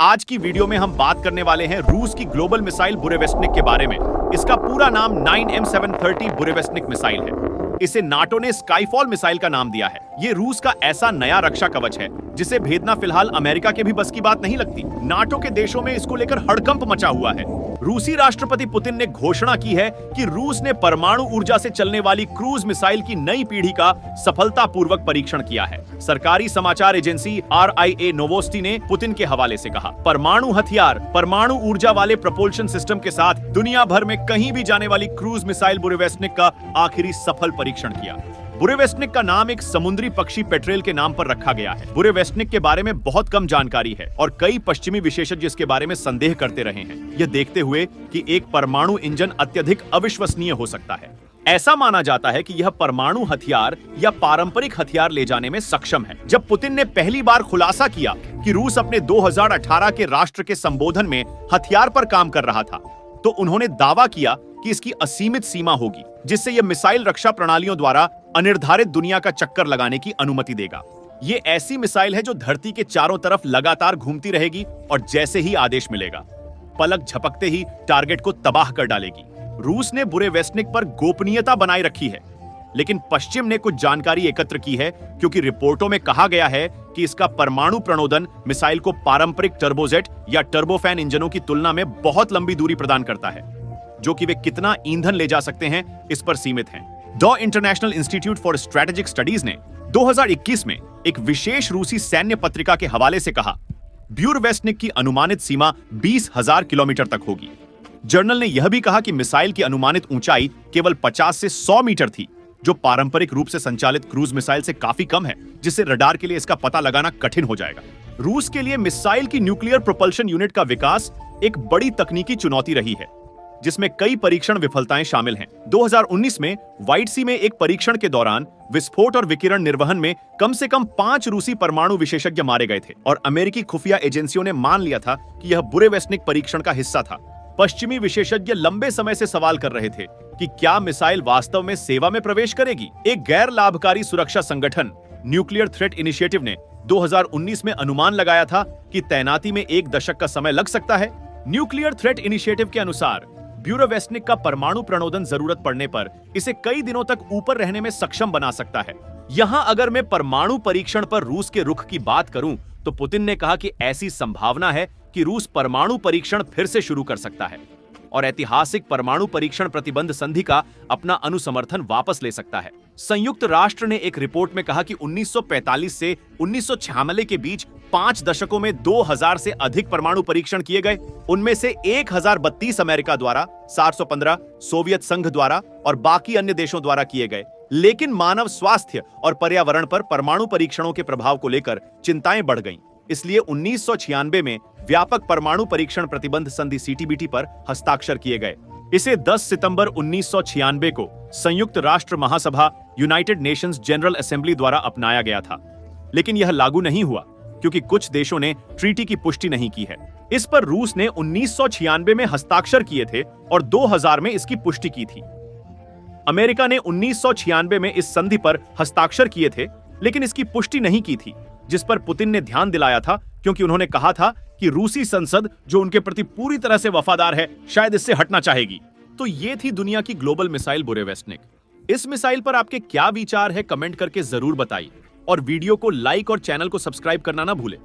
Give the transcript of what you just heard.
आज की वीडियो में हम बात करने वाले हैं रूस की ग्लोबल मिसाइल बुरेवेस्टनिक के बारे में। इसका पूरा नाम 9M730 बुरेवेस्टनिक मिसाइल है। इसे नाटो ने स्काईफॉल मिसाइल का नाम दिया है। ये रूस का ऐसा नया रक्षा कवच है जिसे भेदना फिलहाल अमेरिका के भी बस की बात नहीं लगती। नाटो के देशों में इसको लेकर हड़कंप मचा हुआ है। रूसी राष्ट्रपति पुतिन ने घोषणा की है कि रूस ने परमाणु ऊर्जा से चलने वाली क्रूज मिसाइल की नई पीढ़ी का सफलतापूर्वक परीक्षण किया है। सरकारी समाचार एजेंसी RIA नोवोस्टी ने पुतिन के हवाले से कहा, परमाणु हथियार, परमाणु ऊर्जा वाले प्रपोल्शन सिस्टम के साथ दुनिया भर में कहीं भी जाने वाली क्रूज मिसाइल बुरेवेस्टनिक का आखिरी सफल परीक्षण किया। बुरेवेस्टनिक का नाम एक समुद्री पक्षी पेट्रेल के नाम पर रखा गया है। बुरेवेस्टनिक के बारे में बहुत कम जानकारी है और कई पश्चिमी विशेषज्ञ इसके बारे में संदेह करते रहे हैं, यह देखते हुए कि एक परमाणु इंजन अत्यधिक अविश्वसनीय हो सकता है। ऐसा माना जाता है कि यह परमाणु हथियार या पारंपरिक हथियार ले जाने में सक्षम है। जब पुतिन ने पहली बार खुलासा किया कि रूस अपने 2018 के राष्ट्र के संबोधन में हथियार पर काम कर रहा था, तो उन्होंने दावा किया कि इसकी असीमित सीमा होगी, जिससे यह मिसाइल रक्षा प्रणालियों द्वारा अनिर्धारित दुनिया का चक्कर लगाने की अनुमति देगा। ये ऐसी मिसाइल है जो धरती के चारों तरफ लगातार घूमती रहेगी और जैसे ही आदेश मिलेगा, पलक झपकते ही टारगेट को तबाह कर डालेगी। रूस ने बुरेवेस्टनिक पर गोपनीयता बनाए रखी है, लेकिन पश्चिम ने कुछ जानकारी एकत्र की है, क्योंकि रिपोर्टों में कहा गया है कि इसका परमाणु प्रणोदन मिसाइल को पारंपरिक टर्बोजेट या टर्बोफैन इंजनों की तुलना में बहुत लंबी दूरी प्रदान करता है, जो कि वे कितना ईंधन ले जा सकते हैं इस पर सीमित हैं। The international institute for strategic studies ने 2021 में एक विशेष रूसी सैन्य पत्रिका के हवाले से कहा, बुरेवेस्टनिक की अनुमानित सीमा 20,000 किलोमीटर तक होगी। जर्नल ने यह भी कहा कि मिसाइल की अनुमानित ऊंचाई केवल 50 से 100 मीटर थी, जो पारंपरिक रूप से संचालित क्रूज मिसाइल से काफी कम है, जिससे रडार के लिए इसका पता लगाना कठिन हो जाएगा। रूस के लिए मिसाइल की न्यूक्लियर प्रोपल्शन यूनिट का विकास एक बड़ी तकनीकी चुनौती रही है, जिसमें कई परीक्षण विफलताएं शामिल हैं। 2019 में व्हाइट सी में एक परीक्षण के दौरान विस्फोट और विकिरण निर्वहन में कम से कम 5 रूसी परमाणु विशेषज्ञ मारे गए थे और अमेरिकी खुफिया एजेंसियों ने मान लिया था कि यह बुरेवेस्टनिक परीक्षण का हिस्सा था। पश्चिमी विशेषज्ञ लंबे समय से सवाल कर रहे थे कि क्या मिसाइल वास्तव में सेवा में प्रवेश करेगी। एक गैर लाभकारी सुरक्षा संगठन न्यूक्लियर थ्रेट इनिशिएटिव ने 2019 में अनुमान लगाया था कि तैनाती में 1 दशक का समय लग सकता है। न्यूक्लियर थ्रेट इनिशिएटिव के अनुसार बुरेवेस्टनिक का परमाणु प्रणोदन जरूरत पड़ने पर इसे कई दिनों तक ऊपर रहने में सक्षम बना सकता है। यहां अगर मैं परमाणु परीक्षण पर रूस के रुख की बात करूं, तो पुतिन ने कहा कि ऐसी संभावना है कि रूस परमाणु परीक्षण फिर से शुरू कर सकता है और ऐतिहासिक परमाणु परीक्षण प्रतिबंध संधि का अपना अनुसमर्थन वापस ले सकता है। संयुक्त राष्ट्र ने एक रिपोर्ट में कहा कि 1945 से 1996 के बीच 5 दशकों में 2000 से अधिक परमाणु परीक्षण किए गए। उनमें से 1032 अमेरिका द्वारा, 415 सोवियत संघ द्वारा और बाकी अन्य देशों द्वारा किए गए। लेकिन मानव स्वास्थ्य और पर्यावरण पर परमाणु परीक्षणों के प्रभाव को लेकर चिंताएं बढ़ गईं। इसलिए 1996 में व्यापक परमाणु परीक्षण प्रतिबंध संधि CTBT पर हस्ताक्षर किए गए। इसे 10 सितंबर 1996 को संयुक्त राष्ट्र महासभा यूनाइटेड नेशंस जनरल असेंबली द्वारा अपनाया गया था, लेकिन यह लागू नहीं हुआ क्योंकि कुछ देशों ने ट्रीटी की पुष्टि नहीं की है। इस पर रूस ने 1996 में हस्ताक्षर किए थे और 2000 में इसकी पुष्टि की थी। अमेरिका ने 1996 में इस संधि पर हस्ताक्षर किए थे, लेकिन इसकी पुष्टि नहीं की थी, जिस पर पुतिन ने ध्यान दिलाया था, क्योंकि उन्होंने कहा था कि रूसी संसद, जो उनके प्रति पूरी तरह से वफादार है, शायद इससे हटना चाहेगी। तो ये थी दुनिया की ग्लोबल मिसाइल बुरेवेस्टनिक। इस मिसाइल पर आपके क्या विचार है, कमेंट करके जरूर बताइए और वीडियो को लाइक और चैनल को सब्सक्राइब करना ना भूलें।